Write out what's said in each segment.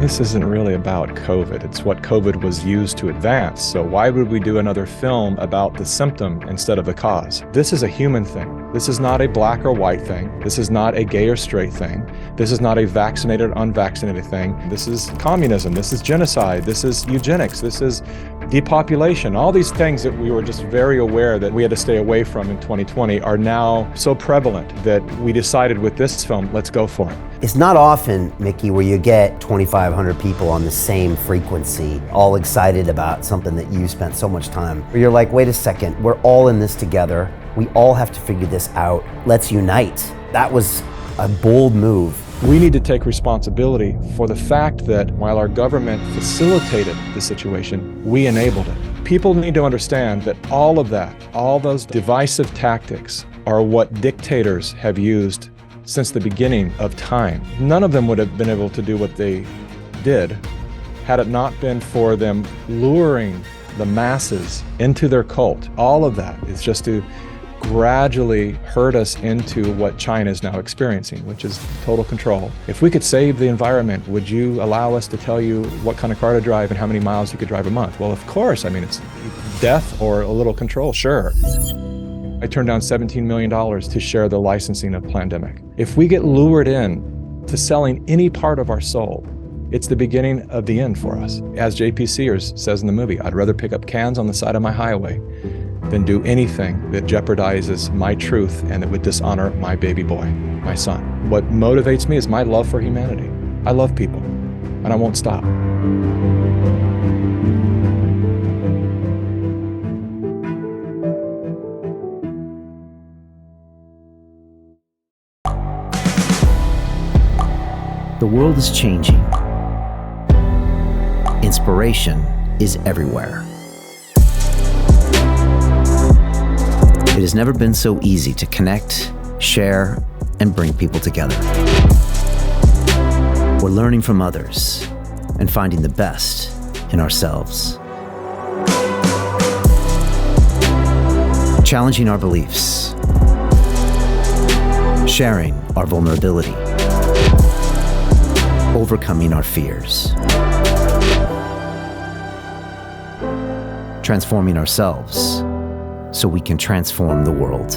This isn't really about COVID. It's what COVID was used to advance. So why would we do another film about the symptom instead of the cause? This is a human thing. This is not a black or white thing. This is not a gay or straight thing. This is not a vaccinated or unvaccinated thing. This is communism. This is genocide. This is eugenics. This is depopulation. All these things that we were just very aware that we had to stay away from in 2020 are now so prevalent that we decided with this film, let's go for it. It's not often, Mikki, where you get 2,500 people on the same frequency, all excited about something that you spent so much time. Where you're like, wait a second, we're all in this together. We all have to figure this out. Let's unite. That was a bold move. We need to take responsibility for the fact that while our government facilitated the situation, we enabled it. People need to understand that all of that, all those divisive tactics are what dictators have used since the beginning of time. None of them would have been able to do what they did had it not been for them luring the masses into their cult. All of that is just to gradually herd us into what China is now experiencing, which is total control. If we could save the environment, would you allow us to tell you what kind of car to drive and how many miles you could drive a month? Well, of course. I mean, it's death or a little control, sure. I turned down $17 million to share the licensing of Plandemic. If we get lured in to selling any part of our soul, it's the beginning of the end for us. As J.P. Sears says in the movie, I'd rather pick up cans on the side of my highway than do anything that jeopardizes my truth and that would dishonor my baby boy, my son. What motivates me is my love for humanity. I love people, and I won't stop. The world is changing. Inspiration is everywhere. It has never been so easy to connect, share, and bring people together. We're learning from others and finding the best in ourselves. Challenging our beliefs. Sharing our vulnerability. Overcoming our fears. Transforming ourselves so we can transform the world.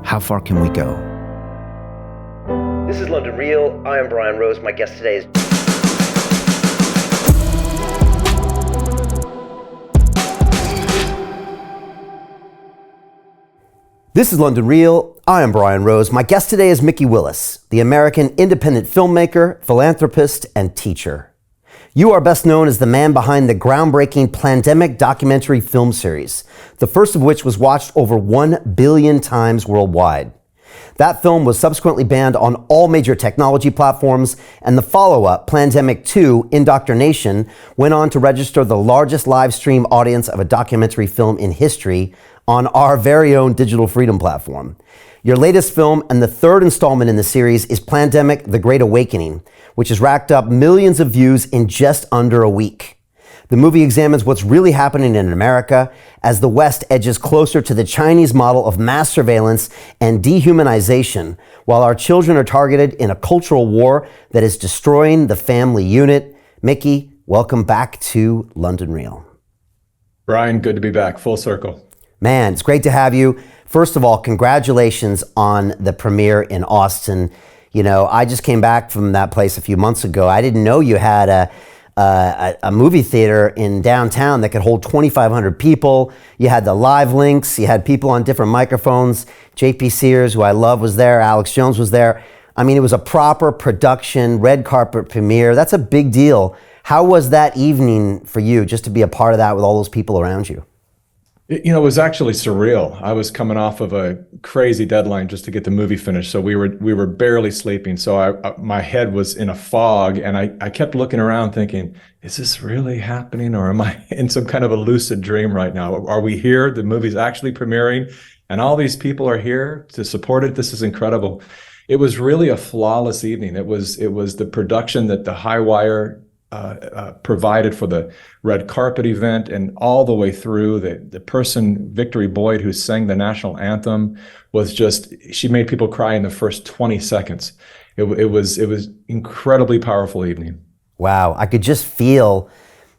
How far can we go? This is London Real. I am Brian Rose. My guest today is... This is London Real. I am Brian Rose. My guest today is Mikki Willis, the American independent filmmaker, philanthropist, and teacher. You are best known as the man behind the groundbreaking Plandemic documentary film series, the first of which was watched over 1 billion times worldwide. That film was subsequently banned on all major technology platforms, and the follow-up, Plandemic 2, Indoctrination, went on to register the largest live stream audience of a documentary film in history on our very own Digital Freedom platform. Your latest film and the third installment in the series is Plandemic: The Great Awakening, which has racked up millions of views in just under a week. The movie examines what's really happening in America as the West edges closer to the Chinese model of mass surveillance and dehumanization, while our children are targeted in a cultural war that is destroying the family unit. Mikki, welcome back to London Real. Brian, good to be back, full circle. Man, it's great to have you. First of all, congratulations on the premiere in Austin. You know, I just came back from that place a few months ago. I didn't know you had a movie theater in downtown that could hold 2,500 people. You had the live links. You had people on different microphones. J.P. Sears, who I love, was there. Alex Jones was there. I mean, it was a proper production, red carpet premiere. That's a big deal. How was that evening for you, just to be a part of that with all those people around you? You know, it was actually surreal. I was coming off of a crazy deadline just to get the movie finished. So we were barely sleeping. So my head was in a fog, and I kept looking around thinking, is this really happening, or am I in some kind of a lucid dream right now? Are we here? The movie's actually premiering and all these people are here to support it. This is incredible. It was really a flawless evening. It was the production that the High Wire provided for the red carpet event, and all the way through. The person, Victory Boyd, who sang the national anthem, she made people cry in the first 20 seconds. It was incredibly powerful evening. Wow, I could just feel,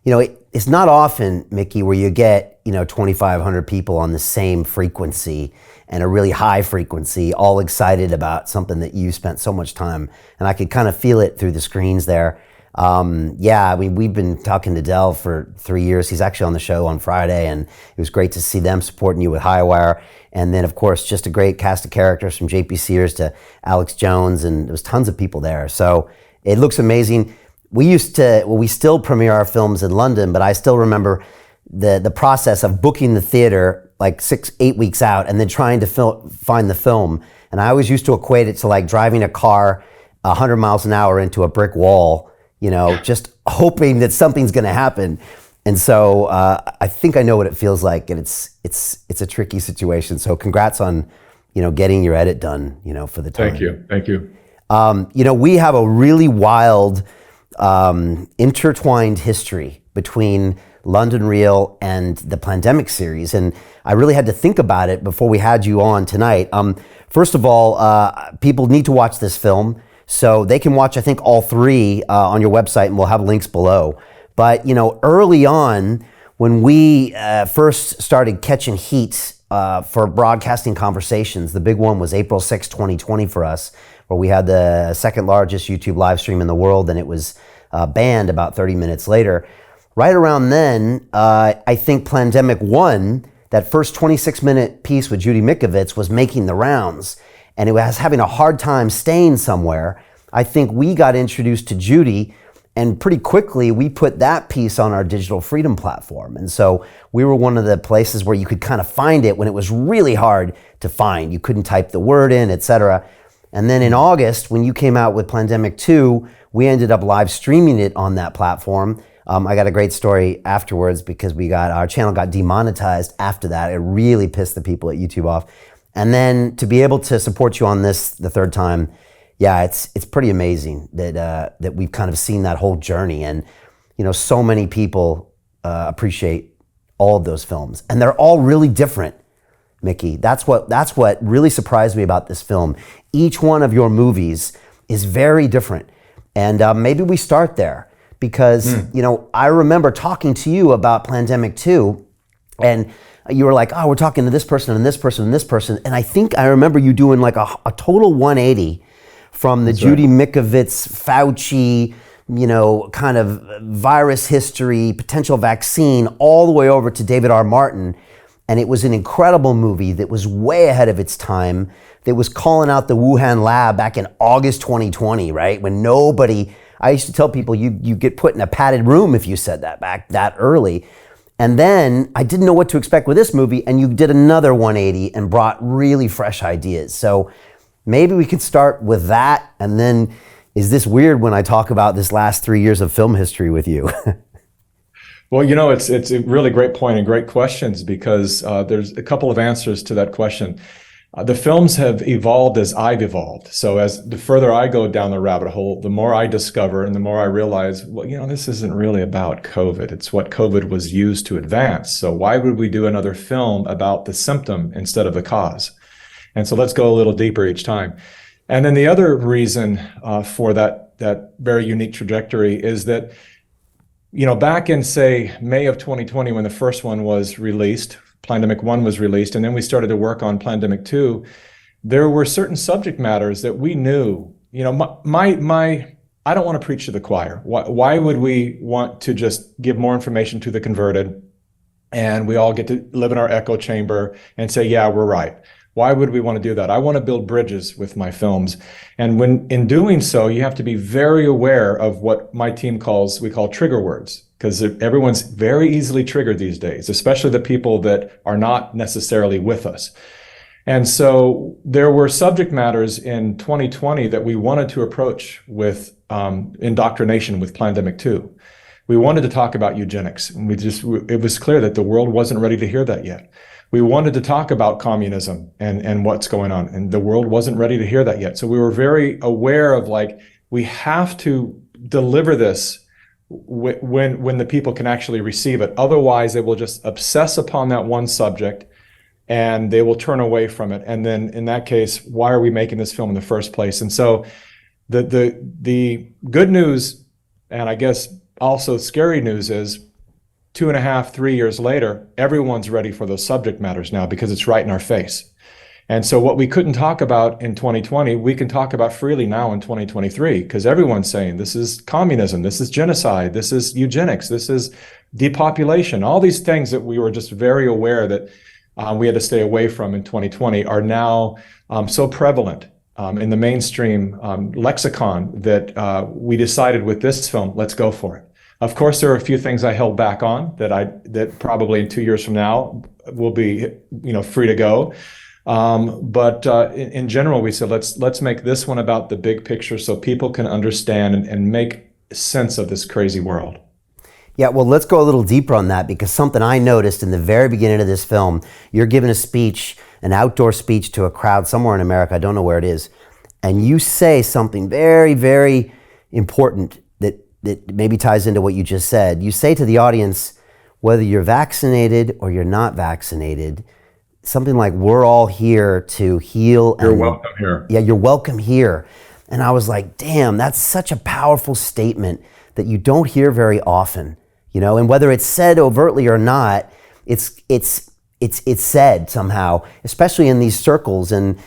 it's not often, Mikki, where you get, 2,500 people on the same frequency and a really high frequency, all excited about something that you spent so much time. And I could kind of feel it through the screens there. We've been talking to Del for 3 years. He's actually on the show on Friday, and it was great to see them supporting you with Highwire. And then, of course, just a great cast of characters from J.P. Sears to Alex Jones, and there was tons of people there. So it looks amazing. We still premiere our films in London, but I still remember the process of booking the theater like 6-8 weeks out and then trying to find the film. And I always used to equate it to like driving a car 100 miles an hour into a brick wall, just hoping that something's going to happen. And so I think I know what it feels like, and it's a tricky situation. So congrats on, getting your edit done, for the time. Thank you. We have a really wild intertwined history between London Real and the Plandemic series, and I really had to think about it before we had you on tonight. First of all, people need to watch this film, so they can watch, I think, all three on your website, and we'll have links below. But early on, when we first started catching heat for broadcasting conversations, the big one was April 6, 2020 for us, where we had the second largest YouTube live stream in the world, and it was banned about 30 minutes later. Right around then, I think Plandemic 1, that first 26-minute piece with Judy Mikovits, was making the rounds, and it was having a hard time staying somewhere. I think we got introduced to Judy, and pretty quickly we put that piece on our Digital Freedom platform. And so we were one of the places where you could kind of find it when it was really hard to find. You couldn't type the word in, etc. And then in August, when you came out with Plandemic 2, we ended up live streaming it on that platform. I got a great story afterwards because our channel got demonetized after that. It really pissed the people at YouTube off. And then to be able to support you on this the third time, yeah, it's pretty amazing that we've kind of seen that whole journey. And so many people appreciate all of those films, and they're all really different, Mikki. That's what really surprised me about this film. Each one of your movies is very different, and maybe we start there. Because, I remember talking to you about Plandemic 2, and you were like, oh, we're talking to this person and this person and this person. And I think I remember you doing like a total 180 from the Judy Mikovits, Fauci, kind of virus history, potential vaccine, all the way over to David R. Martin. And it was an incredible movie that was way ahead of its time, that was calling out the Wuhan lab back in August 2020, right? When I used to tell people you get put in a padded room if you said that back that early. And then I didn't know what to expect with this movie, and you did another 180 and brought really fresh ideas. So maybe we could start with that, and then is this weird when I talk about this last 3 years of film history with you? Well, it's a really great point and great questions, because there's a couple of answers to that question. The films have evolved as I've evolved. So as the further I go down the rabbit hole, the more I discover and the more I realize, this isn't really about COVID. It's what COVID was used to advance. So why would we do another film about the symptom instead of the cause? And so let's go a little deeper each time. And then the other reason for that very unique trajectory is that, back in, say, May of 2020, when the first one was released, Plandemic 1 was released, and then we started to work on Plandemic 2, there were certain subject matters that we knew, I don't want to preach to the choir. Why would we want to just give more information to the converted and we all get to live in our echo chamber and say, yeah, we're right? Why would we want to do that? I want to build bridges with my films. And when in doing so, you have to be very aware of what my team we call trigger words, because everyone's very easily triggered these days, especially the people that are not necessarily with us. And so there were subject matters in 2020 that we wanted to approach with indoctrination with Plandemic 2. We wanted to talk about eugenics. And it was clear that the world wasn't ready to hear that yet. We wanted to talk about communism and what's going on, and the world wasn't ready to hear that yet. So we were very aware of we have to deliver this when the people can actually receive it. Otherwise, they will just obsess upon that one subject and they will turn away from it. And then in that case, why are we making this film in the first place? And so the good news, and I guess also scary news, is 2.5, 3 years later, everyone's ready for those subject matters now because it's right in our face. And so what we couldn't talk about in 2020, we can talk about freely now in 2023, because everyone's saying this is communism, this is genocide, this is eugenics, this is depopulation. All these things that we were just very aware that we had to stay away from in 2020 are now so prevalent in the mainstream lexicon that we decided with this film, let's go for it. Of course, there are a few things I held back on that probably in 2 years from now will be, free to go. But in general, we said let's make this one about the big picture so people can understand and make sense of this crazy world. Yeah, well, let's go a little deeper on that, because something I noticed in the very beginning of this film, you're giving a speech, an outdoor speech to a crowd somewhere in America, I don't know where it is, and you say something very, very important that maybe ties into what you just said. You say to the audience, whether you're vaccinated or you're not vaccinated, something like, we're all here to heal. You're welcome here. Yeah, you're welcome here. And I was like, damn, that's such a powerful statement that you don't hear very often, and whether it's said overtly or not, it's said somehow, especially in these circles. And,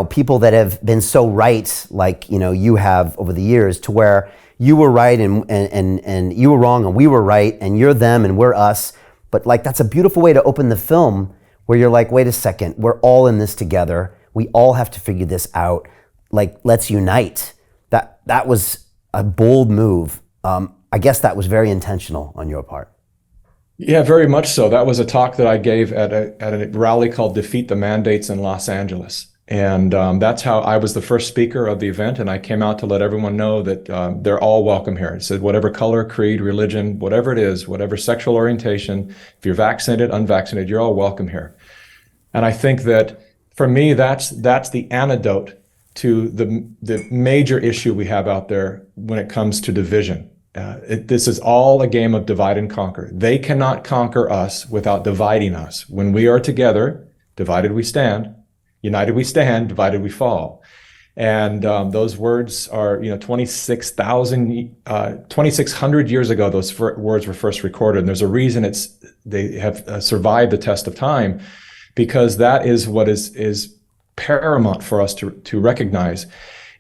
people that have been so right, like, you have over the years, to where you were right and you were wrong and we were right and you're them and we're us. But like, that's a beautiful way to open the film, where you're like, wait a second, we're all in this together. We all have to figure this out. Like, let's unite. That was a bold move. I guess that was very intentional on your part. Yeah, very much so. That was a talk that I gave at a rally called Defeat the Mandates in Los Angeles. And that's how I was the first speaker of the event. And I came out to let everyone know that they're all welcome here. It said, whatever color, creed, religion, whatever it is, whatever sexual orientation, if you're vaccinated, unvaccinated, you're all welcome here. And I think that for me, that's the antidote to the major issue we have out there when it comes to division. This is all a game of divide and conquer. They cannot conquer us without dividing us. When we are together, divided we stand, united we stand, divided we fall. And those words are, 2,600 years ago, those words were first recorded. And there's a reason they have survived the test of time, because that is what is paramount for us to recognize.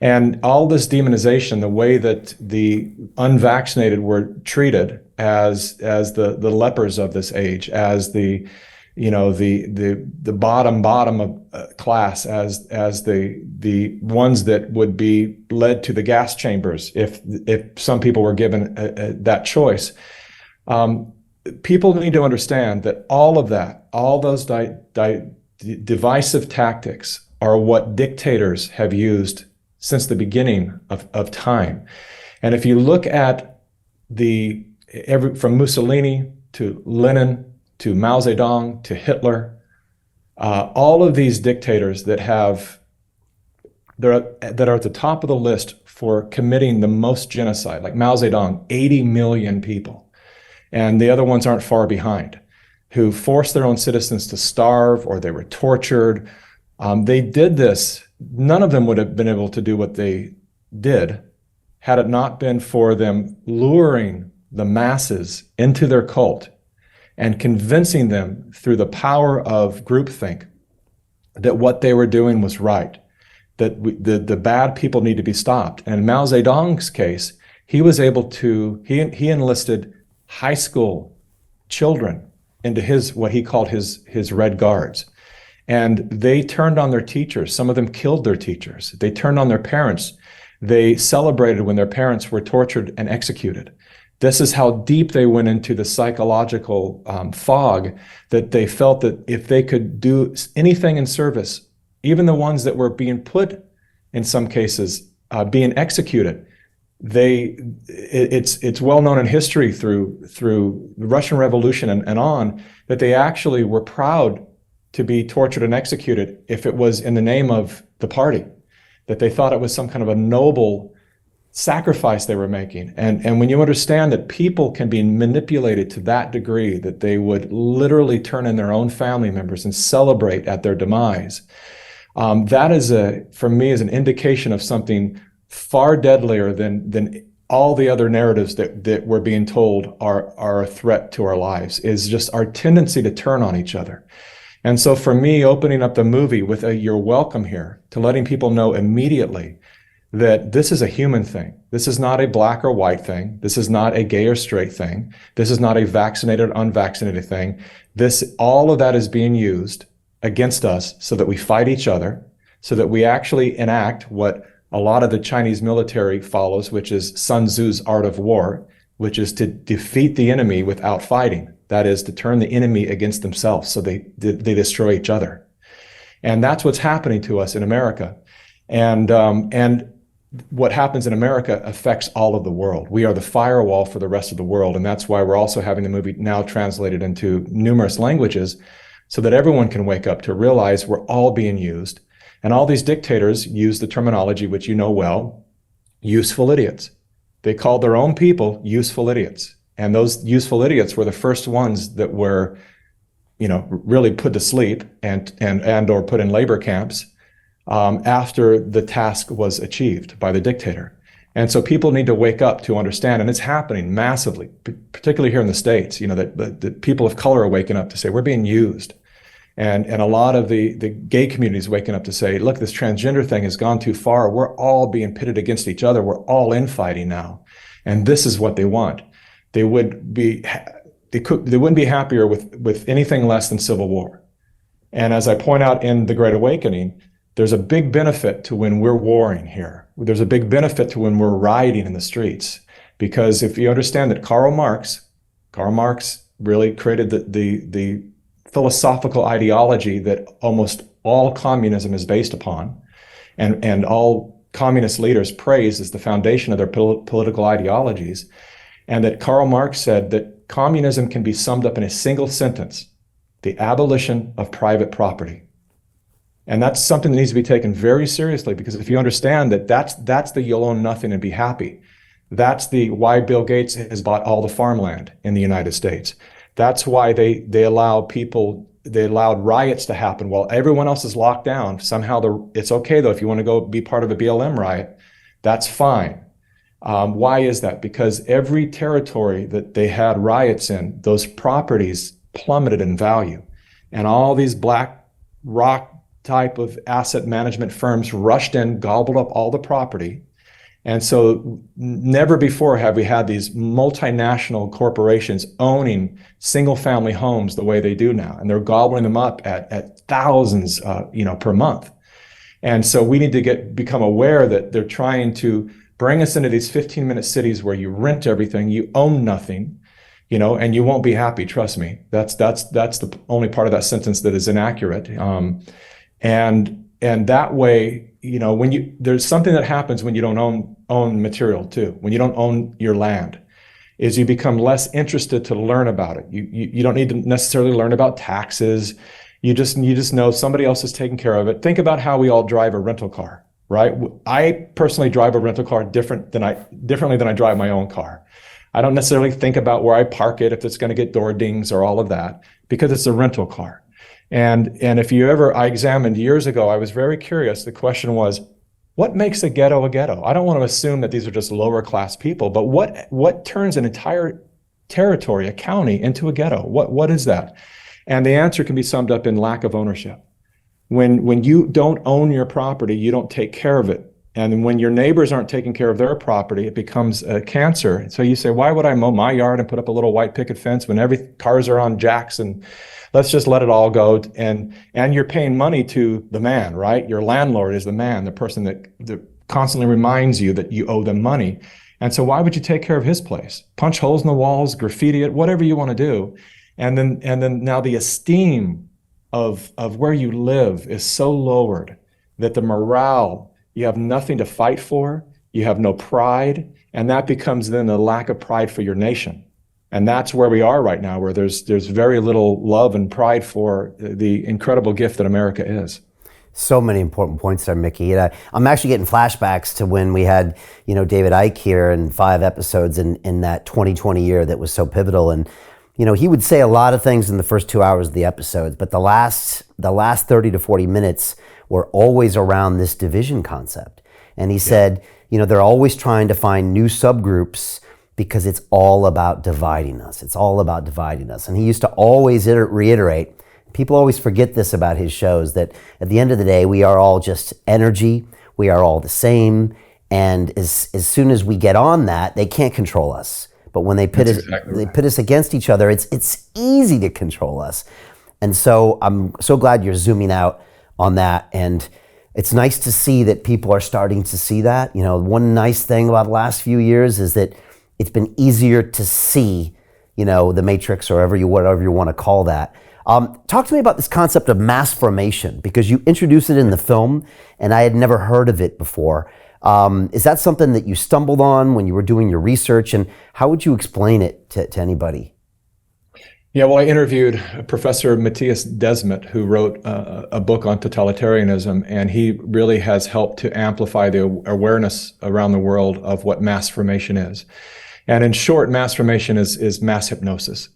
And all this demonization, the way that the unvaccinated were treated as the lepers of this age, as the bottom of class, as the ones that would be led to the gas chambers if some people were given that choice. People need to understand that all of that, all those divisive tactics are what dictators have used since the beginning of time. And if you look at from Mussolini to Lenin to Mao Zedong to Hitler, all of these dictators that are at the top of the list for committing the most genocide, like Mao Zedong, 80 million people, and the other ones aren't far behind, who forced their own citizens to starve, or they were tortured. They did this. None of them would have been able to do what they did had it not been for them luring the masses into their cult and convincing them through the power of groupthink that what they were doing was right, that the bad people need to be stopped. And in Mao Zedong's case, he was able to, he enlisted high school children into what he called his Red Guards. And they turned on their teachers. Some of them killed their teachers. They turned on their parents. They celebrated when their parents were tortured and executed. This is how deep they went into the psychological fog, that they felt that if they could do anything in service, even the ones that were being put, in some cases, being executed, it's well known in history through the Russian Revolution and on, that they actually were proud to be tortured and executed if it was in the name of the party, that they thought it was some kind of a noble sacrifice they were making. And when you understand that people can be manipulated to that degree that they would literally turn in their own family members and celebrate at their demise, that is for me, is an indication of something far deadlier than all the other narratives that we're being told are a threat to our lives, is just our tendency to turn on each other. And so for me, opening up the movie with a "you're welcome here," to letting people know immediately that this is a human thing. This is not a black or white thing. This is not a gay or straight thing. This is not a vaccinated or unvaccinated thing. All of that is being used against us so that we fight each other, so that we actually enact what a lot of the Chinese military follows, which is Sun Tzu's art of war, which is to defeat the enemy without fighting. That is to turn the enemy against themselves so they destroy each other. And that's what's happening to us in America. And what happens in America affects all of the world. We are the firewall for the rest of the world. And that's why we're also having the movie now translated into numerous languages so that everyone can wake up to realize we're all being used. And all these dictators use the terminology, which you know well, useful idiots. They called their own people useful idiots. And those useful idiots were the first ones that were, really put to sleep and or put in labor camps after the task was achieved by the dictator. And so people need to wake up to understand, and it's happening massively, particularly here in the States, that people of color are waking up to say, we're being used. And a lot of the gay community is waking up to say, look, this transgender thing has gone too far. We're all being pitted against each other. We're all infighting now. And this is what they want. They wouldn't be happier with anything less than civil war. And as I point out in The Great Awakening, there's a big benefit to when we're warring here. There's a big benefit to when we're rioting in the streets. Because if you understand that Karl Marx really created the philosophical ideology that almost all communism is based upon, and all communist leaders praise as the foundation of their political ideologies, and that Karl Marx said that communism can be summed up in a single sentence: the abolition of private property. And that's something that needs to be taken very seriously, because if you understand that that's the you'll own nothing and be happy. That's why Bill Gates has bought all the farmland in the United States. That's why they allowed riots to happen while everyone else is locked down. Somehow it's okay though, if you want to go be part of a BLM riot, that's fine. Why is that? Because every territory that they had riots in, those properties plummeted in value. And all these black rock type of asset management firms rushed in, gobbled up all the property. And so never before have we had these multinational corporations owning single family homes the way they do now. And they're gobbling them up at thousands per month. And so we need to become aware that they're trying to bring us into these 15-minute cities where you rent everything, you own nothing, and you won't be happy, trust me. That's the only part of that sentence that is inaccurate. And that way, there's something that happens when you don't own material too. When you don't own your land, is you become less interested to learn about it. You don't need to necessarily learn about taxes. You just know somebody else is taking care of it. Think about how we all drive a rental car, right? I personally drive a rental car differently than I drive my own car. I don't necessarily think about where I park it, if it's going to get door dings or all of that, because it's a rental car. And if I examined years ago, I was very curious. The question was, what makes a ghetto a ghetto? I don't want to assume that these are just lower class people, but what turns an entire territory, a county, into a ghetto? What is that? And the answer can be summed up in lack of ownership. When you don't own your property, you don't take care of it. And when your neighbors aren't taking care of their property, it becomes a cancer. So you say, why would I mow my yard and put up a little white picket fence when cars are on jacks, and let's just let it all go? And you're paying money to the man, right? Your landlord is the man, the person that constantly reminds you that you owe them money. And so why would you take care of his place? Punch holes in the walls, graffiti it, whatever you want to do. And then now the esteem of where you live is so lowered that the morale, you have nothing to fight for, you have no pride, and that becomes then a lack of pride for your nation. And that's where we are right now, where there's very little love and pride for the incredible gift that America is. So many important points there, Mikki. And I'm actually getting flashbacks to when we had, David Icke here in 5 episodes in that 2020 year that was so pivotal. And, he would say a lot of things in the first 2 hours of the episodes, but the last 30 to 40 minutes were always around this division concept. And he said, they're always trying to find new subgroups because it's all about dividing us. It's all about dividing us. And he used to always reiterate, people always forget this about his shows, that at the end of the day, we are all just energy. We are all the same. And as soon as we get on that, they can't control us. But when they pit us against each other, it's easy to control us. And so I'm so glad you're zooming out on that. And it's nice to see that people are starting to see that. One nice thing about the last few years is that it's been easier to see, the Matrix or whatever you want to call that. Talk to me about this concept of mass formation, because you introduced it in the film and I had never heard of it before. Is that something that you stumbled on when you were doing your research, and how would you explain it to anybody? Yeah, well, I interviewed Professor Matthias Desmet, who wrote a book on totalitarianism, and he really has helped to amplify the awareness around the world of what mass formation is. And in short, mass formation is mass hypnosis.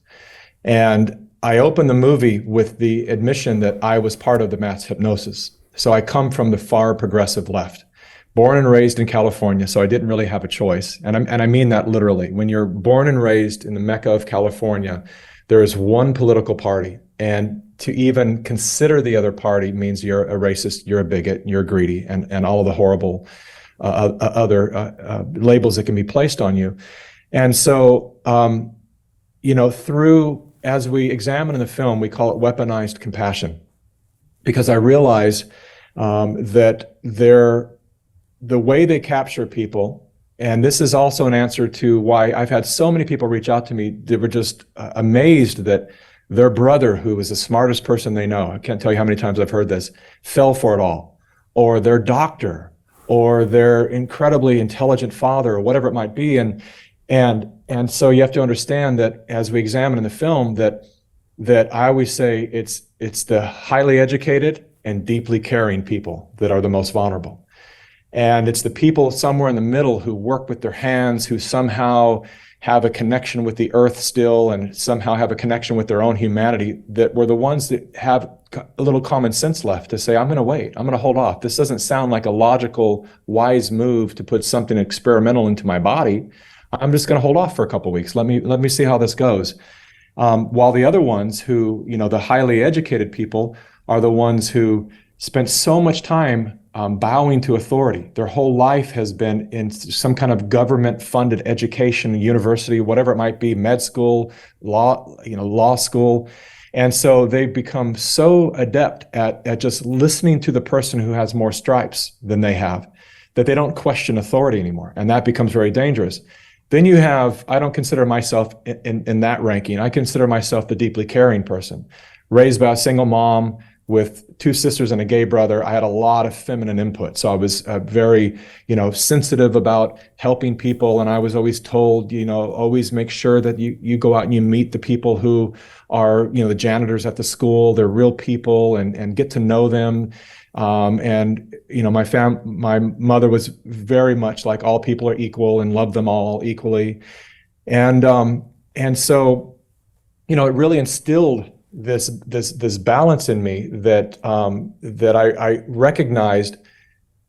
And I opened the movie with the admission that I was part of the mass hypnosis. So I come from the far progressive left, born and raised in California, so I didn't really have a choice. And I mean that literally. When you're born and raised in the Mecca of California, there is one political party, and to even consider the other party means you're a racist, you're a bigot, you're greedy, and all of the horrible other labels that can be placed on you. And so, as we examine in the film, we call it weaponized compassion, because I realize that the way they capture people, and this is also an answer to why I've had so many people reach out to me. They were just amazed that their brother, who was the smartest person they know, I can't tell you how many times I've heard this, fell for it all, or their doctor, or their incredibly intelligent father, or whatever it might be. And so you have to understand that as we examine in the film, that I always say it's the highly educated and deeply caring people that are the most vulnerable. And it's the people somewhere in the middle who work with their hands, who somehow have a connection with the earth still, and somehow have a connection with their own humanity, that were the ones that have a little common sense left to say, I'm going to wait, I'm going to hold off. This doesn't sound like a logical, wise move to put something experimental into my body. I'm just going to hold off for a couple of weeks. Let me see how this goes. While the other ones who, the highly educated people, are the ones who spent so much time bowing to authority. Their whole life has been in some kind of government-funded education, university, whatever it might be, med school, law school. And so they've become so adept at just listening to the person who has more stripes than they have, that they don't question authority anymore. And that becomes very dangerous. Then you have, I don't consider myself in that ranking. I consider myself the deeply caring person, raised by a single mom with 2 sisters and a gay brother. I had a lot of feminine input. So I was very, sensitive about helping people. And I was always told, always make sure that you go out and you meet the people who are, the janitors at the school. They're real people, and get to know them. My mother was very much like all people are equal and love them all equally. And so, it really instilled this balance in me that I recognized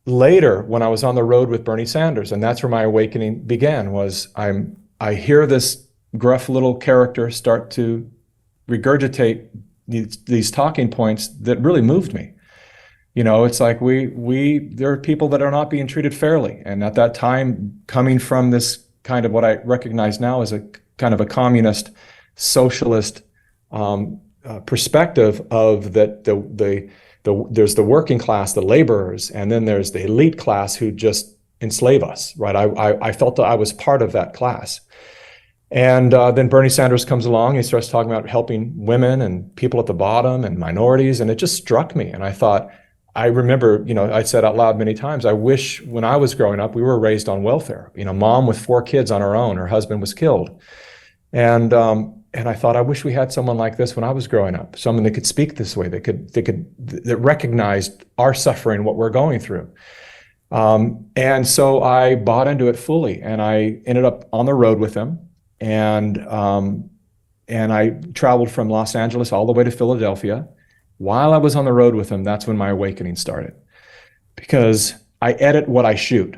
later when I was on the road with Bernie Sanders. And that's where my awakening began, was I hear this gruff little character start to regurgitate these talking points that really moved me. It's like there are people that are not being treated fairly. And at that time, coming from this kind of what I recognize now as a kind of a communist, socialist perspective of that there's the working class, the laborers, and then there's the elite class who just enslave us, right? I felt that I was part of that class. And then Bernie Sanders comes along, he starts talking about helping women and people at the bottom and minorities, and it just struck me. And I remember, I said out loud many times, I wish when I was growing up, we were raised on welfare. Mom with 4 kids on her own, her husband was killed. And And I thought, I wish we had someone like this when I was growing up, someone that could speak this way, that recognized our suffering, what we're going through. And so I bought into it fully, and I ended up on the road with him, and I traveled from Los Angeles all the way to Philadelphia. While I was on the road with him, that's when my awakening started, because I edit what I shoot,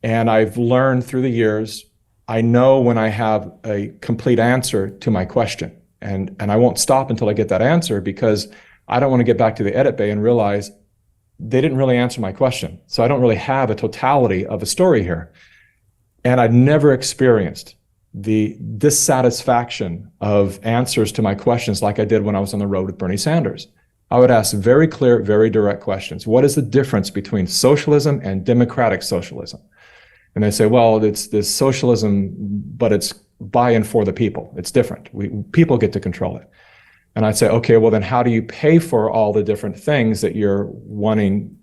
and I've learned through the years, I know when I have a complete answer to my question, and I won't stop until I get that answer, because I don't want to get back to the edit bay and realize they didn't really answer my question. So I don't really have a totality of a story here. And I've never experienced the dissatisfaction of answers to my questions like I did when I was on the road with Bernie Sanders. I would ask very clear, very direct questions. What is the difference between socialism and democratic socialism? And they say, well, it's this socialism, but it's by and for the people. It's different. People get to control it. And I'd say, okay, well, then how do you pay for all the different things that you're wanting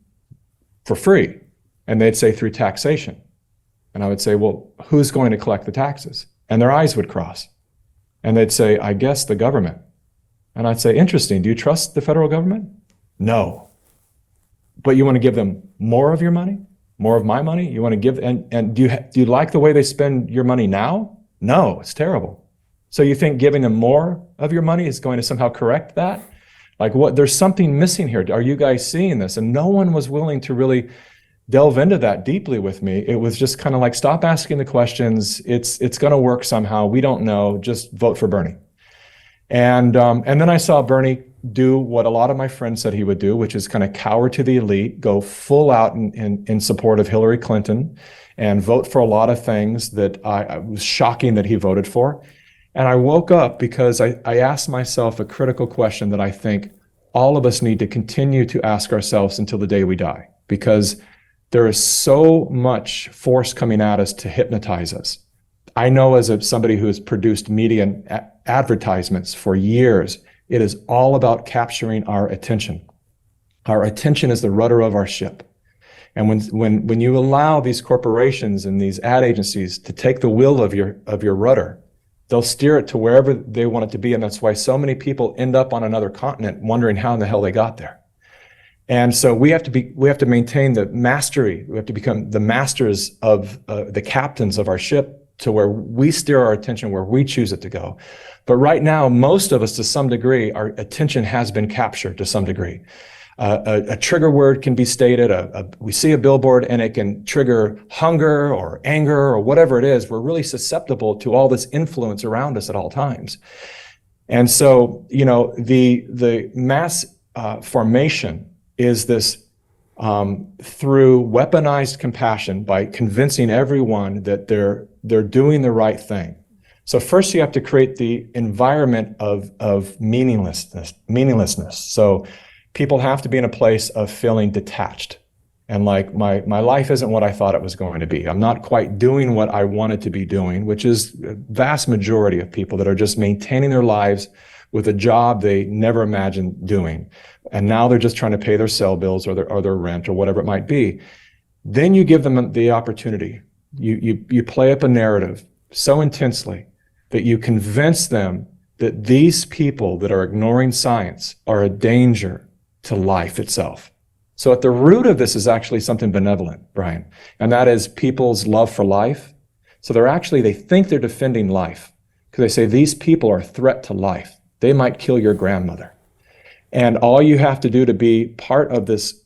for free? And they'd say, through taxation. And I would say, well, who's going to collect the taxes? And their eyes would cross. And they'd say, I guess the government. And I'd say, interesting. Do you trust the federal government? No. But you want to give them more of your money? More of my money? You want to give, and do you like the way they spend your money now? No, it's terrible. So you think giving them more of your money is going to somehow correct that? Like, what? There's something missing here. Are you guys seeing this? And no one was willing to really delve into that deeply with me. It was just kind of like, stop asking the questions. It's going to work somehow. We don't know. Just vote for Bernie. And then I saw Bernie do what a lot of my friends said he would do, which is kind of cower to the elite, go full out in support of Hillary Clinton, and vote for a lot of things that I was shocking that he voted for. And I woke up because I asked myself a critical question that I think all of us need to continue to ask ourselves until the day we die, because there is so much force coming at us to hypnotize us. I know, as somebody who has produced media and advertisements for years, it is all about capturing our attention. Our attention is the rudder of our ship. And when you allow these corporations and these ad agencies to take the wheel of your rudder, they'll steer it to wherever they want it to be. And that's why so many people end up on another continent wondering how in the hell they got there. And so we have to maintain the mastery. We have to become the masters of the captains of our ship, to where we steer our attention where we choose it to go. But right now, most of us, to some degree, our attention has been captured to some degree. A trigger word can be stated, we see a billboard and it can trigger hunger or anger or whatever it is. We're really susceptible to all this influence around us at all times. And so, the mass formation is this through weaponized compassion, by convincing everyone that they're doing the right thing. So first you have to create the environment of meaninglessness. So people have to be in a place of feeling detached. And like, my life isn't what I thought it was going to be. I'm not quite doing what I wanted to be doing, which is a vast majority of people that are just maintaining their lives with a job they never imagined doing. And now they're just trying to pay their cell bills or their rent or whatever it might be. Then you give them the opportunity. You play up a narrative so intensely that you convince them that these people that are ignoring science are a danger to life itself. So at the root of this is actually something benevolent, Brian, and that is people's love for life. So they think they're defending life, because they say these people are a threat to life. They might kill your grandmother. And all you have to do to be part of this,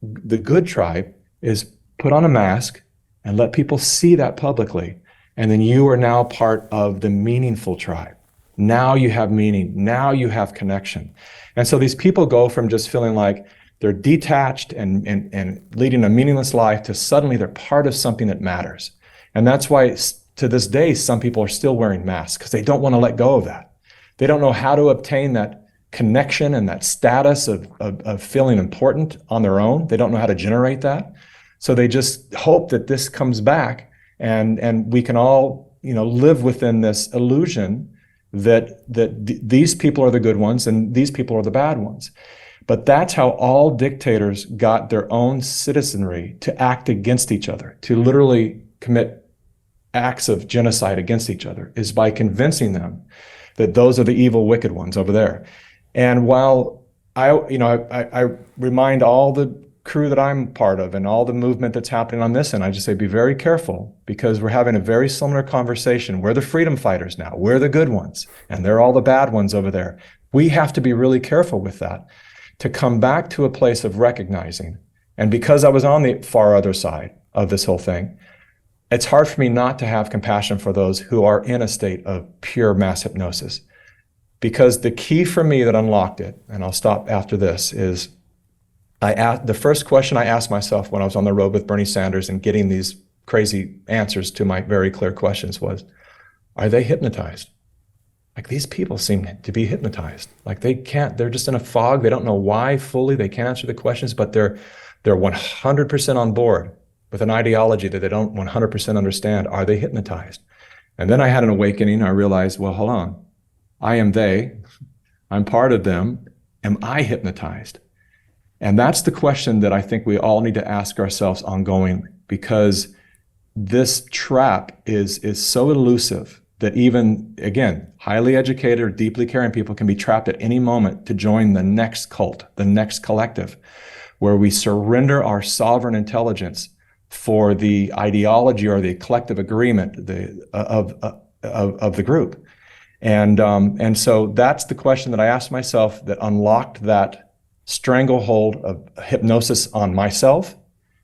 the good tribe, is put on a mask and let people see that publicly. And then you are now part of the meaningful tribe. Now you have meaning. Now you have connection. And so these people go from just feeling like they're detached and leading a meaningless life to suddenly they're part of something that matters. And that's why to this day, some people are still wearing masks, because they don't want to let go of that. They don't know how to obtain that connection and that status of feeling important on their own. They don't know how to generate that. So they just hope that this comes back and we can all, live within this illusion that these people are the good ones and these people are the bad ones. But that's how all dictators got their own citizenry to act against each other, to literally commit acts of genocide against each other, is by convincing them that those are the evil, wicked ones over there. And while I remind all the crew that I'm part of and all the movement that's happening on this end, I just say, be very careful, because we're having a very similar conversation. We're the freedom fighters now. We're the good ones, and they're all the bad ones over there. We have to be really careful with that to come back to a place of recognizing. And because I was on the far other side of this whole thing, it's hard for me not to have compassion for those who are in a state of pure mass hypnosis. Because the key for me that unlocked it, and I'll stop after this, is the first question I asked myself when I was on the road with Bernie Sanders and getting these crazy answers to my very clear questions was, are they hypnotized? Like, these people seem to be hypnotized. Like, they're just in a fog. They don't know why fully. They can't answer the questions, but they're 100% on board with an ideology that they don't 100% understand. Are they hypnotized? And then I had an awakening. I realized, well, hold on. I am they. I'm part of them. Am I hypnotized? And that's the question that I think we all need to ask ourselves ongoing, because this trap is so elusive that even, again, highly educated or deeply caring people can be trapped at any moment to join the next cult, the next collective, where we surrender our sovereign intelligence for the ideology or the collective agreement of the group. And so that's the question that I asked myself that unlocked that stranglehold of hypnosis on myself.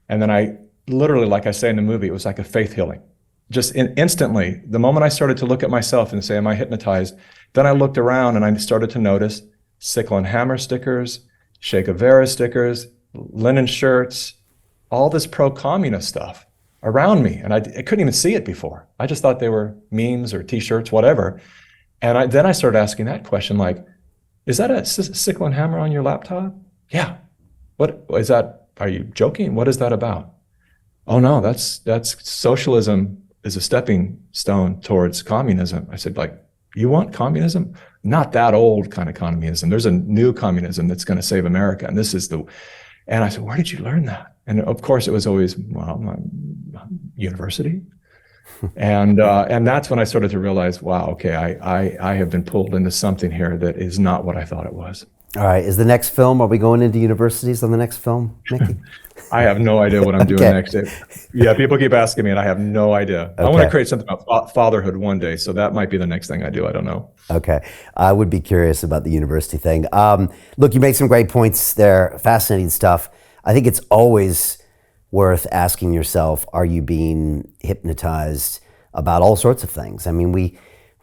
And then I literally, like I say in the movie, it was like a faith healing. Just instantly, the moment I started to look at myself and say, am I hypnotized? Then I looked around and I started to notice sickle and hammer stickers, Che Guevara stickers, linen shirts, all this pro-communist stuff around me. And I couldn't even see it before. I just thought they were memes or t-shirts, whatever. And then I started asking that question, like, is that a sickle and hammer on your laptop? Yeah. What is that? Are you joking? What is that about? Oh no, that's socialism is a stepping stone towards communism. I said, like, you want communism? Not that old kind of communism. There's a new communism that's going to save America. And this is and I said, where did you learn that? And of course it was always, well, my university. And that's when I started to realize, wow, okay, I have been pulled into something here that is not what I thought it was. All right, is the next film, are we going into universities on the next film, Mikki? I have no idea what I'm doing next. Yeah, people keep asking me and I have no idea. Okay. I want to create something about fatherhood one day, so that might be the next thing I do, I don't know. Okay, I would be curious about the university thing. Look, you make some great points there, fascinating stuff. I think it's always worth asking yourself, are you being hypnotized about all sorts of things? I mean,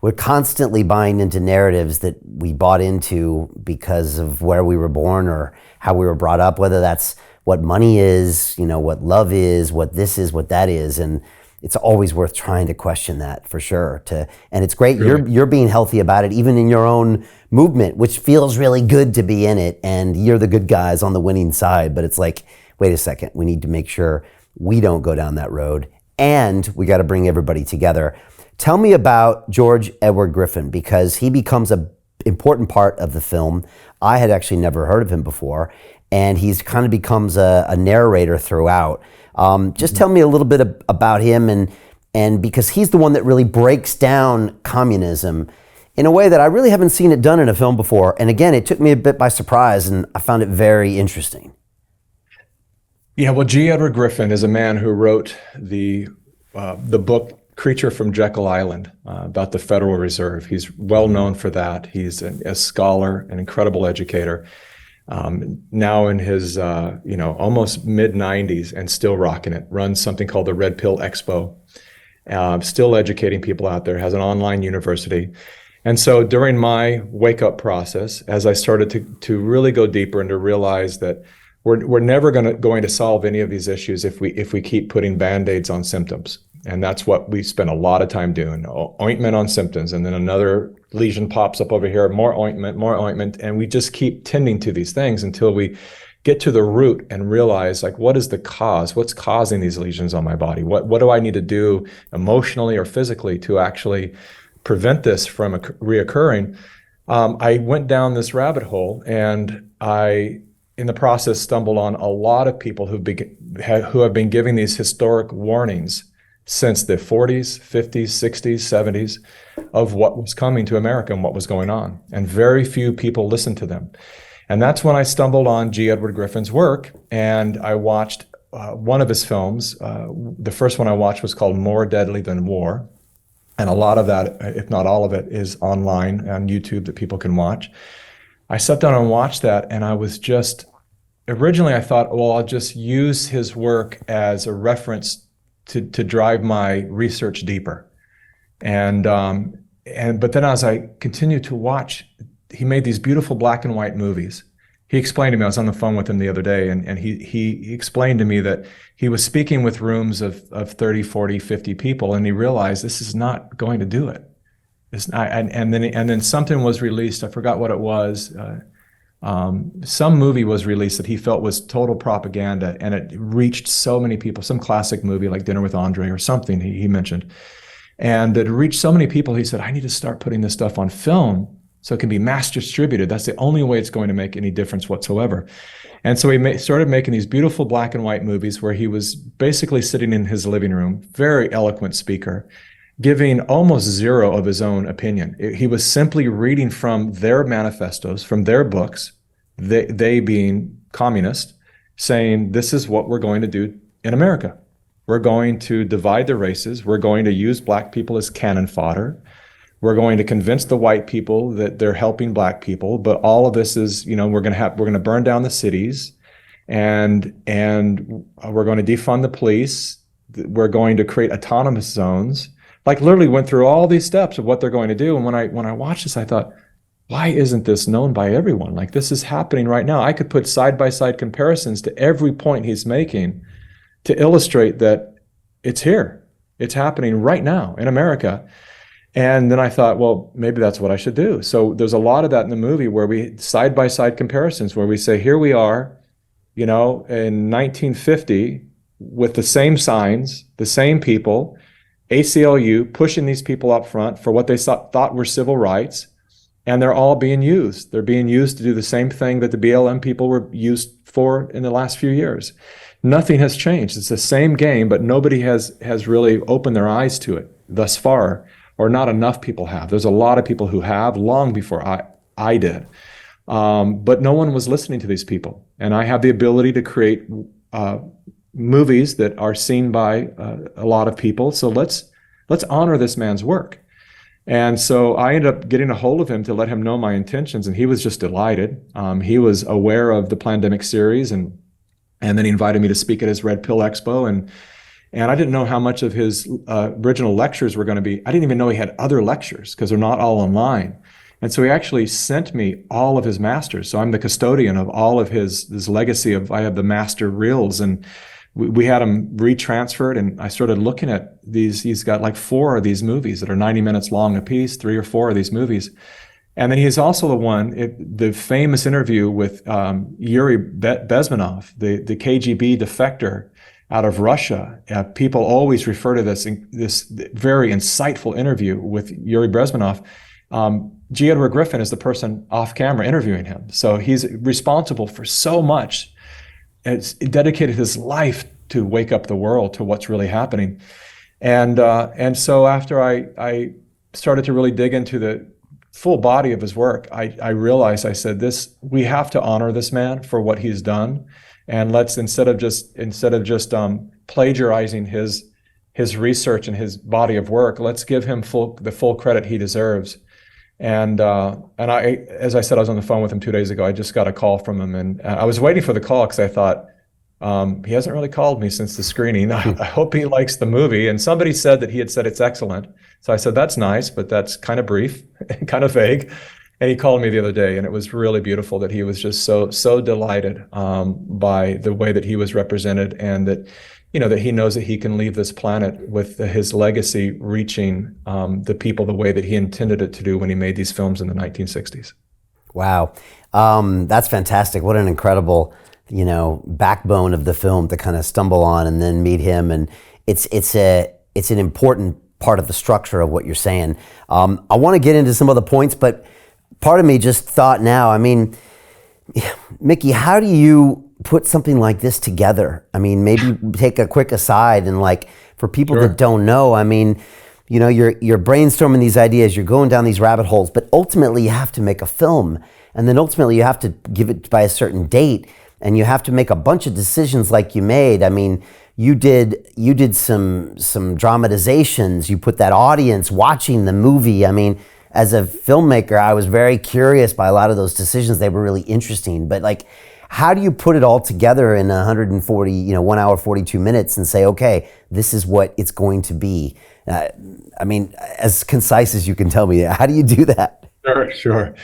we're constantly buying into narratives that we bought into because of where we were born or how we were brought up, whether that's what money is, what love is, what this is, what that is. And it's always worth trying to question that, for sure. And it's great, really. You're being healthy about it, even in your own movement, which feels really good to be in it. And you're the good guys on the winning side, but it's like, wait a second, we need to make sure we don't go down that road, and we got to bring everybody together. Tell me about George Edward Griffin, because he becomes an important part of the film. I had actually never heard of him before, and he's kind of becomes a narrator throughout. Just tell me a little bit about him, and because he's the one that really breaks down communism in a way that I really haven't seen it done in a film before. And again, it took me a bit by surprise, and I found it very interesting. Yeah, well, G. Edward Griffin is a man who wrote the book Creature from Jekyll Island about the Federal Reserve. He's well known for that. He's a scholar, an incredible educator. Now in his almost mid-90s and still rocking it. Runs something called the Red Pill Expo. Still educating people out there. Has an online university. And so during my wake-up process, as I started to really go deeper and to realize that we're never going to solve any of these issues if we keep putting Band-Aids on symptoms. And that's what we spend a lot of time doing. Ointment on symptoms, and then another lesion pops up over here, more ointment, and we just keep tending to these things until we get to the root and realize, like, what is the cause? What's causing these lesions on my body? What do I need to do emotionally or physically to actually prevent this from reoccurring? I went down this rabbit hole, and I, in the process, stumbled on a lot of people who have been giving these historic warnings since the 40s, 50s, 60s, 70s of what was coming to America and what was going on. And very few people listened to them. And that's when I stumbled on G. Edward Griffin's work, and I watched one of his films. The first one I watched was called More Deadly Than War. And a lot of that, if not all of it, is online on YouTube that people can watch. I sat down and watched that, and I was just, originally I thought, well, I'll just use his work as a reference to drive my research deeper. But then as I continued to watch, he made these beautiful black and white movies. He explained to me, I was on the phone with him the other day, and he explained to me that he was speaking with rooms of 30, 40, 50 people, and he realized this is not going to do it. It's not, and then something was released, I forgot what it was. Some movie was released that he felt was total propaganda, and it reached so many people, some classic movie like Dinner with Andre or something he mentioned. And it reached so many people, he said, I need to start putting this stuff on film so it can be mass distributed. That's the only way it's going to make any difference whatsoever. And so he started making these beautiful black and white movies where he was basically sitting in his living room, very eloquent speaker, giving almost zero of his own opinion. He was simply reading from their manifestos, from their books, they being communist, saying, this is what we're going to do in America. We're going to divide the races. We're going to use black people as cannon fodder. We're going to convince the white people that they're helping black people. But all of this is, we're going to burn down the cities, and we're going to defund the police. We're going to create autonomous zones. Like literally went through all these steps of what they're going to do. And when I watched this, I thought, why isn't this known by everyone? Like, this is happening right now. I could put side-by-side comparisons to every point he's making to illustrate that it's here. It's happening right now in America. And then I thought, well, maybe that's what I should do. So there's a lot of that in the movie where we side-by-side comparisons where we say, here we are, in 1950 with the same signs, the same people, ACLU pushing these people up front for what they thought were civil rights, and they're all being used. They're being used to do the same thing that the BLM people were used for in the last few years. Nothing has changed. It's the same game, but nobody has really opened their eyes to it thus far, or not enough people have. There's a lot of people who have, long before I did. But no one was listening to these people. And I have the ability to create movies that are seen by a lot of people. So let's honor this man's work. And so I ended up getting a hold of him to let him know my intentions, and he was just delighted. He was aware of the Plandemic series, and then he invited me to speak at his Red Pill Expo, and I didn't know how much of his original lectures were going to be. I didn't even know he had other lectures because they're not all online. And so he actually sent me all of his masters. So I'm the custodian of all of his legacy I have the master reels, and we had them retransferred, and I started looking at these. He's got like 4 of these movies that are 90 minutes long a piece, 3 or 4 of these movies. And then he's also the famous interview with Yuri Bezmenov, the KGB defector out of Russia. People always refer to this very insightful interview with Yuri Bezmenov. G. Edward Griffin is the person off camera interviewing him. So he's responsible for so much. It's dedicated his life to wake up the world to what's really happening. And so after I started to really dig into the full body of his work, I realized, I said, we have to honor this man for what he's done. And let's, instead of just plagiarizing his research and his body of work, let's give him the full credit he deserves. And I, as I said, I was on the phone with him 2 days ago. I just got a call from him, and I was waiting for the call because I thought, he hasn't really called me since the screening. I hope he likes the movie. And somebody said that he had said it's excellent. So I said, that's nice, but that's kind of brief and kind of vague. And he called me the other day, and it was really beautiful that he was just so delighted by the way that he was represented, and that, that he knows that he can leave this planet with his legacy reaching the people the way that he intended it to do when he made these films in the 1960s. Wow. That's fantastic. What an incredible, backbone of the film to kind of stumble on and then meet him. And it's an important part of the structure of what you're saying. I want to get into some other points, but part of me just thought now, Mikki, how do you put something like this together? I mean, maybe take a quick aside and like, for people Sure. that don't know, I mean, you know, you're brainstorming these ideas, you're going down these rabbit holes, but ultimately you have to make a film, and then ultimately you have to give it by a certain date, and you have to make a bunch of decisions like you made. I mean, you did some dramatizations, you put that audience watching the movie. I mean, as a filmmaker, I was very curious by a lot of those decisions. They were really interesting, but like, how do you put it all together in 140, 1 hour, 42 minutes and say, okay, this is what it's going to be? I mean, as concise as you can tell me, how do you do that? Sure.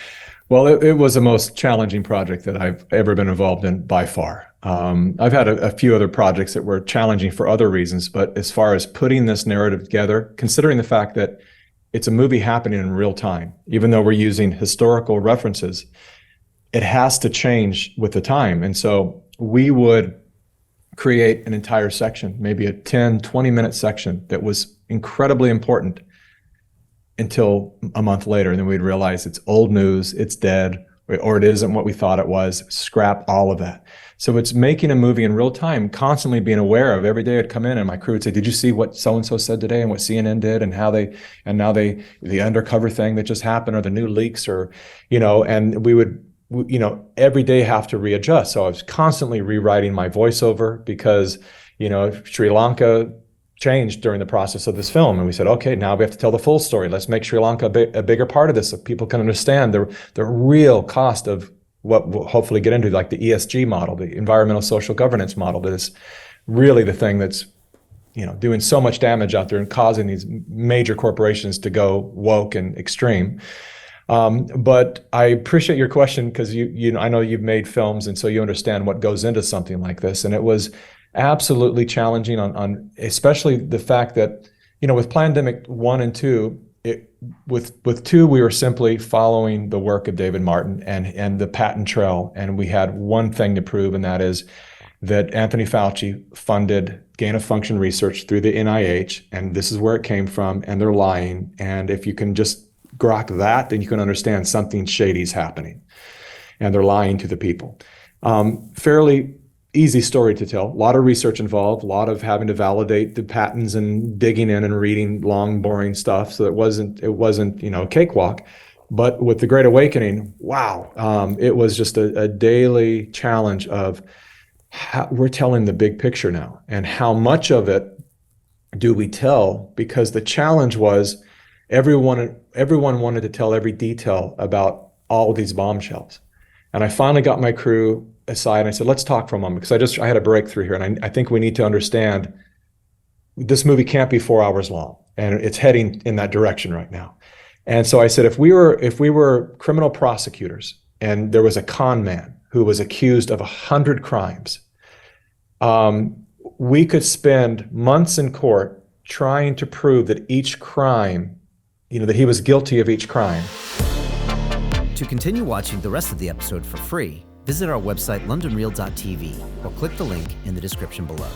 Well, it was the most challenging project that I've ever been involved in by far. I've had a few other projects that were challenging for other reasons, but as far as putting this narrative together, considering the fact that it's a movie happening in real time, even though we're using historical references, it has to change with the time. And so we would create an entire section, maybe a 10, 20-minute section that was incredibly important until a month later. And then we'd realize it's old news, it's dead, or it isn't what we thought it was, scrap all of that. So it's making a movie in real time, constantly being aware of. Every day I'd come in and my crew would say, did you see what so-and-so said today and what CNN did and the undercover thing that just happened or the new leaks or, and we would, every day have to readjust. So I was constantly rewriting my voiceover because, Sri Lanka changed during the process of this film. And we said, okay, now we have to tell the full story. Let's make Sri Lanka a bigger part of this so people can understand the real cost of what we'll hopefully get into, like the ESG model, the environmental social governance model, that is really the thing that's, doing so much damage out there and causing these major corporations to go woke and extreme. But I appreciate your question because I know you've made films and so you understand what goes into something like this. And it was absolutely challenging on especially the fact that, with Plandemic 1 and 2, with 2, we were simply following the work of David Martin and the patent trail. And we had one thing to prove, and that is that Anthony Fauci funded gain of function research through the NIH, and this is where it came from, and they're lying. And if you can just grok that, then you can understand something shady is happening, and they're lying to the people. Fairly easy story to tell. A lot of research involved, a lot of having to validate the patents and digging in and reading long, boring stuff. So it wasn't a cakewalk. But with the Great Awakening, wow, it was just a daily challenge of how we're telling the big picture now, and how much of it do we tell? Because the challenge was everyone wanted to tell every detail about all of these bombshells. And I finally got my crew aside and I said, let's talk for a moment, because I had a breakthrough here, and I think we need to understand this movie can't be 4 hours long, and it's heading in that direction right now. And so I said, if we were criminal prosecutors and there was a con man who was accused of 100 crimes, we could spend months in court trying to prove that each crime, that he was guilty of each crime. To continue watching the rest of the episode for free, visit our website londonreal.tv or click the link in the description below.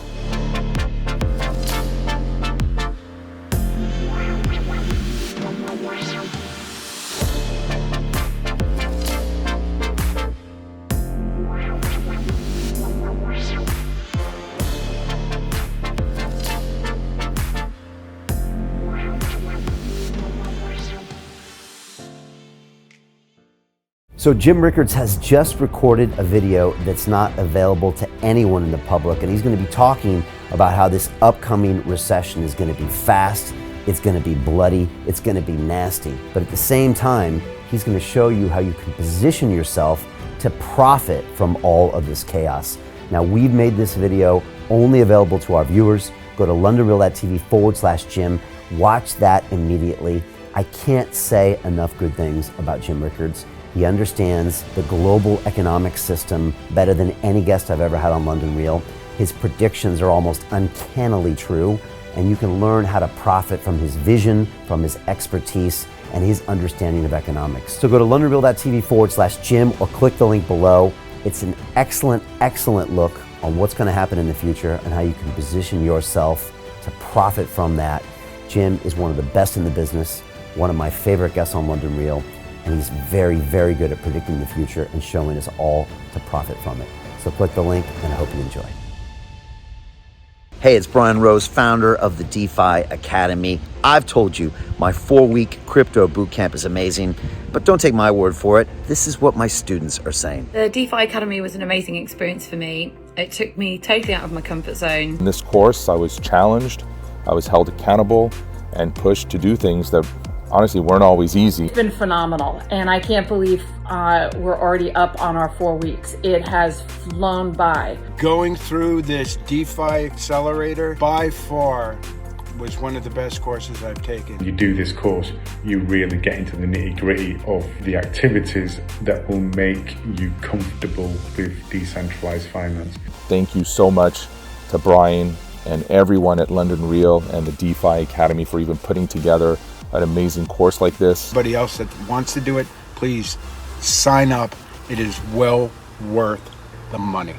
So Jim Rickards has just recorded a video that's not available to anyone in the public, and he's going to be talking about how this upcoming recession is going to be fast, it's going to be bloody, it's going to be nasty. But at the same time, he's going to show you how you can position yourself to profit from all of this chaos. Now, we've made this video only available to our viewers. Go to londonreal.tv/Jim. Watch that immediately. I can't say enough good things about Jim Rickards. He understands the global economic system better than any guest I've ever had on London Real. His predictions are almost uncannily true, and you can learn how to profit from his vision, from his expertise, and his understanding of economics. So go to londonreal.tv/Jim or click the link below. It's an excellent, excellent look on what's going to happen in the future and how you can position yourself to profit from that. Jim is one of the best in the business, one of my favorite guests on London Real, and he's very, very good at predicting the future and showing us all to profit from it. So click the link, and I hope you enjoy. Hey, it's Brian Rose, founder of the DeFi Academy. I've told you my 4-week crypto bootcamp is amazing, but don't take my word for it. This is what my students are saying. The DeFi Academy was an amazing experience for me. It took me totally out of my comfort zone. In this course, I was challenged, I was held accountable, and pushed to do things that honestly weren't always easy. It's been phenomenal, and I can't believe we're already up on our 4 weeks. It has flown by. Going through this DeFi accelerator by far was one of the best courses I've taken. You do this course, you really get into the nitty-gritty of the activities that will make you comfortable with decentralized finance. Thank you so much to Brian and everyone at London Real and the DeFi Academy for even putting together an amazing course like this. Anybody else that wants to do it, please sign up. It is well worth the money.